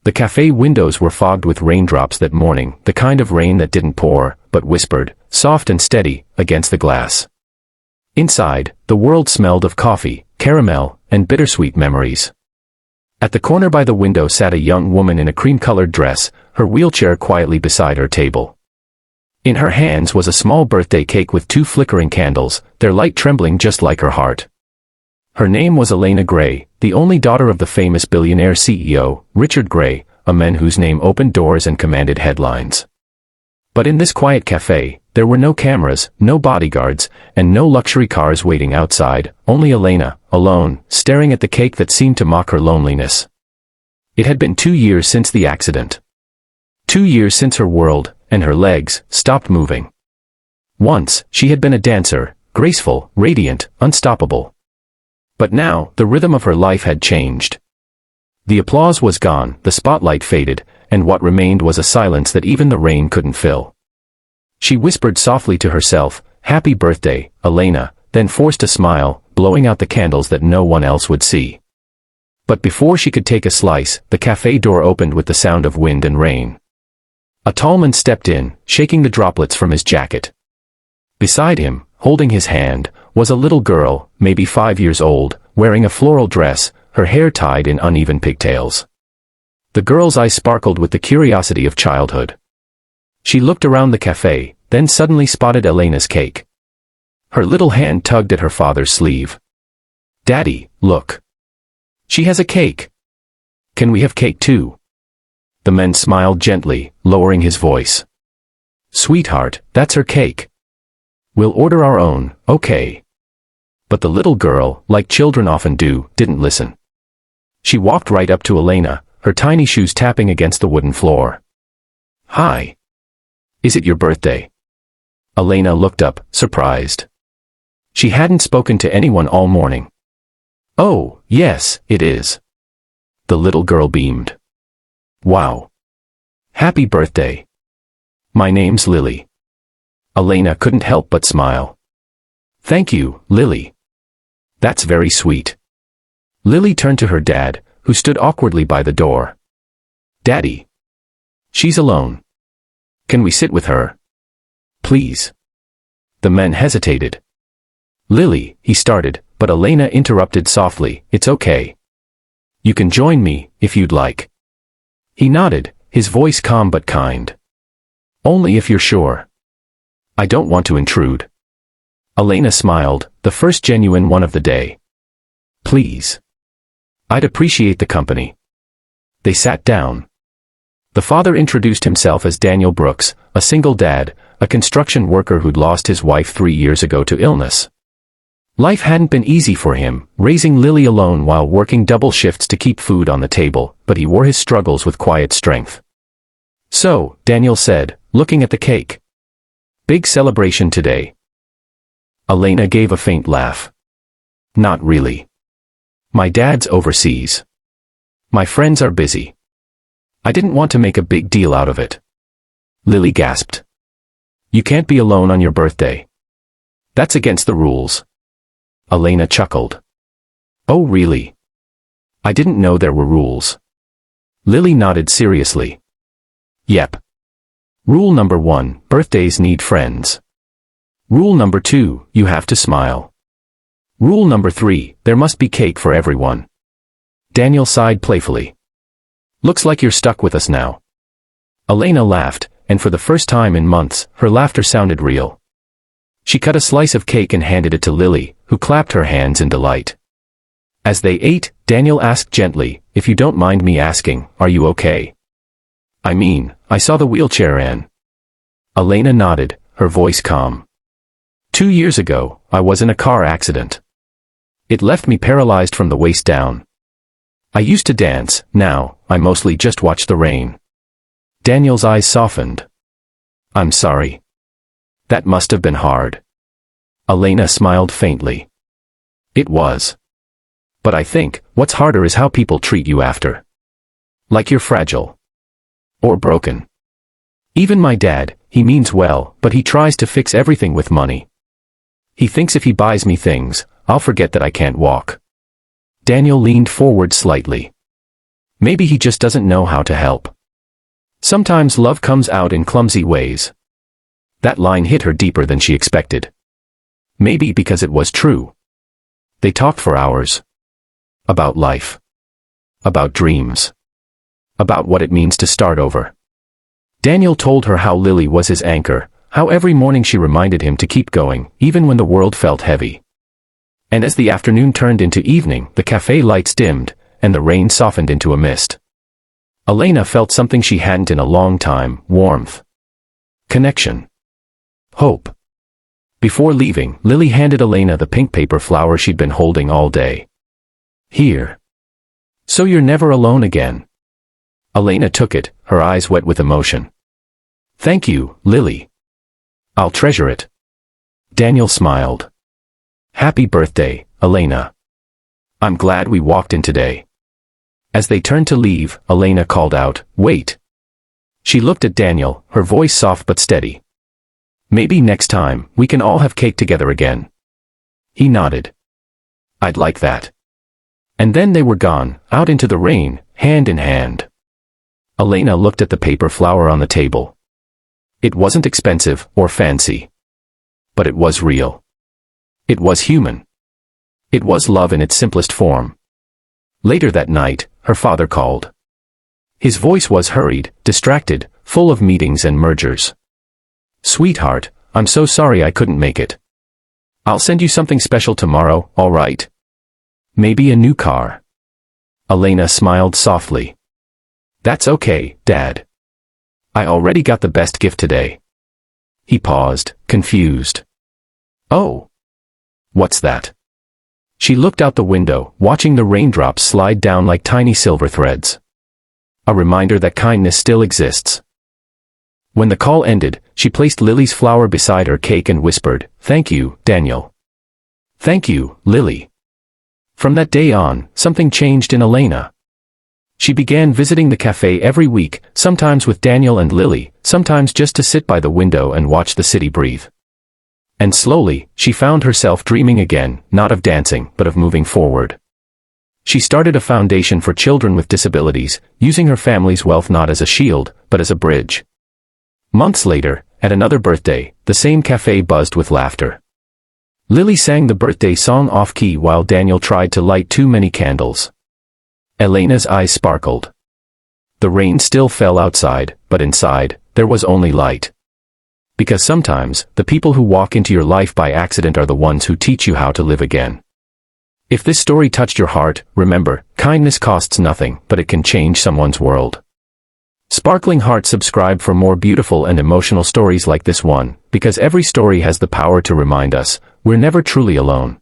The cafe windows were fogged with raindrops that morning, the kind of rain that didn't pour, but whispered, soft and steady, against the glass. Inside, the world smelled of coffee, caramel, and bittersweet memories. At the corner by the window sat a young woman in a cream-colored dress, her wheelchair quietly beside her table. In her hands was a small birthday cake with 2 flickering candles, their light trembling just like her heart. Her name was Elena Gray, the only daughter of the famous billionaire CEO, Richard Gray, a man whose name opened doors and commanded headlines. But in this quiet cafe, there were no cameras, no bodyguards, and no luxury cars waiting outside, only Elena, alone, staring at the cake that seemed to mock her loneliness. It had been 2 years since the accident. 2 years since her world, and her legs, stopped moving. Once, she had been a dancer, graceful, radiant, unstoppable. But now, the rhythm of her life had changed. The applause was gone, the spotlight faded, and what remained was a silence that even the rain couldn't fill. She whispered softly to herself, "Happy birthday, Elena," then forced a smile, blowing out the candles that no one else would see. But before she could take a slice, the cafe door opened with the sound of wind and rain. A tall man stepped in, shaking the droplets from his jacket. Beside him, holding his hand, was a little girl, maybe 5 years old, wearing a floral dress, her hair tied in uneven pigtails. The girl's eyes sparkled with the curiosity of childhood. She looked around the cafe, then suddenly spotted Elena's cake. Her little hand tugged at her father's sleeve. "Daddy, look. She has a cake. Can we have cake too?" The man smiled gently, lowering his voice. "Sweetheart, that's her cake. We'll order our own, okay?" But the little girl, like children often do, didn't listen. She walked right up to Elena, her tiny shoes tapping against the wooden floor. "Hi. Is it your birthday?" Elena looked up, surprised. She hadn't spoken to anyone all morning. "Oh, yes, it is." The little girl beamed. "Wow. Happy birthday. My name's Lily." Elena couldn't help but smile. "Thank you, Lily. That's very sweet." Lily turned to her dad, who stood awkwardly by the door. "Daddy. She's alone. Can we sit with her? Please." The man hesitated. "Lily," he started, but Elena interrupted softly, "It's okay. You can join me, if you'd like." He nodded, his voice calm but kind. "Only if you're sure. I don't want to intrude." Elena smiled, the first genuine one of the day. "Please. I'd appreciate the company." They sat down. The father introduced himself as Daniel Brooks, a single dad, a construction worker who'd lost his wife 3 years ago to illness. Life hadn't been easy for him, raising Lily alone while working double shifts to keep food on the table, but he wore his struggles with quiet strength. "So," Daniel said, looking at the cake. "Big celebration today." Elena gave a faint laugh. "Not really. My dad's overseas. My friends are busy. I didn't want to make a big deal out of it." Lily gasped. "You can't be alone on your birthday. That's against the rules." Elena chuckled. "Oh really? I didn't know there were rules." Lily nodded seriously. "Yep. Rule number 1, birthdays need friends. Rule number 2, you have to smile. Rule number 3, there must be cake for everyone." Daniel sighed playfully. "Looks like you're stuck with us now." Elena laughed, and for the first time in months, her laughter sounded real. She cut a slice of cake and handed it to Lily, who clapped her hands in delight. As they ate, Daniel asked gently, "If you don't mind me asking, are you okay? I mean, I saw the wheelchair in." Elena nodded, her voice calm. 2 years ago, I was in a car accident. It left me paralyzed from the waist down. I used to dance, now, I mostly just watch the rain." Daniel's eyes softened. "I'm sorry. That must have been hard." Elena smiled faintly. "It was. But I think, what's harder is how people treat you after. Like you're fragile. Or broken. Even my dad, he means well, but he tries to fix everything with money. He thinks if he buys me things, I'll forget that I can't walk." Daniel leaned forward slightly. Maybe he just doesn't know how to help. Sometimes love comes out in clumsy ways. That line hit her deeper than she expected. Maybe because it was true. They talked for hours. About life. About dreams. About what it means to start over. Daniel told her how Lily was his anchor, how every morning she reminded him to keep going, even when the world felt heavy. And as the afternoon turned into evening, the cafe lights dimmed, and the rain softened into a mist. Elena felt something she hadn't in a long time: warmth. Connection. Hope. Before leaving, Lily handed Elena the pink paper flower she'd been holding all day. Here. So you're never alone again. Elena took it, her eyes wet with emotion. Thank you, Lily. I'll treasure it. Daniel smiled. Happy birthday, Elena. I'm glad we walked in today. As they turned to leave, Elena called out, wait. She looked at Daniel, her voice soft but steady. Maybe next time, we can all have cake together again. He nodded. I'd like that. And then they were gone, out into the rain, hand in hand. Elena looked at the paper flower on the table. It wasn't expensive or fancy. But it was real. It was human. It was love in its simplest form. Later that night, her father called. His voice was hurried, distracted, full of meetings and mergers. Sweetheart, I'm so sorry I couldn't make it. I'll send you something special tomorrow, all right? Maybe a new car. Elena smiled softly. That's okay, Dad. I already got the best gift today. He paused, confused. Oh. What's that? She looked out the window, watching the raindrops slide down like tiny silver threads. A reminder that kindness still exists. When the call ended, she placed Lily's flower beside her cake and whispered, "Thank you, Daniel." "Thank you, Lily." From that day on, something changed in Elena. She began visiting the cafe every week, sometimes with Daniel and Lily, sometimes just to sit by the window and watch the city breathe. And slowly, she found herself dreaming again, not of dancing, but of moving forward. She started a foundation for children with disabilities, using her family's wealth not as a shield, but as a bridge. Months later, at another birthday, the same cafe buzzed with laughter. Lily sang the birthday song off-key while Daniel tried to light too many candles. Elena's eyes sparkled. The rain still fell outside, but inside, there was only light. Because sometimes, the people who walk into your life by accident are the ones who teach you how to live again. If this story touched your heart, remember, kindness costs nothing, but it can change someone's world. Sparkling Heart, subscribe for more beautiful and emotional stories like this one, because every story has the power to remind us, we're never truly alone.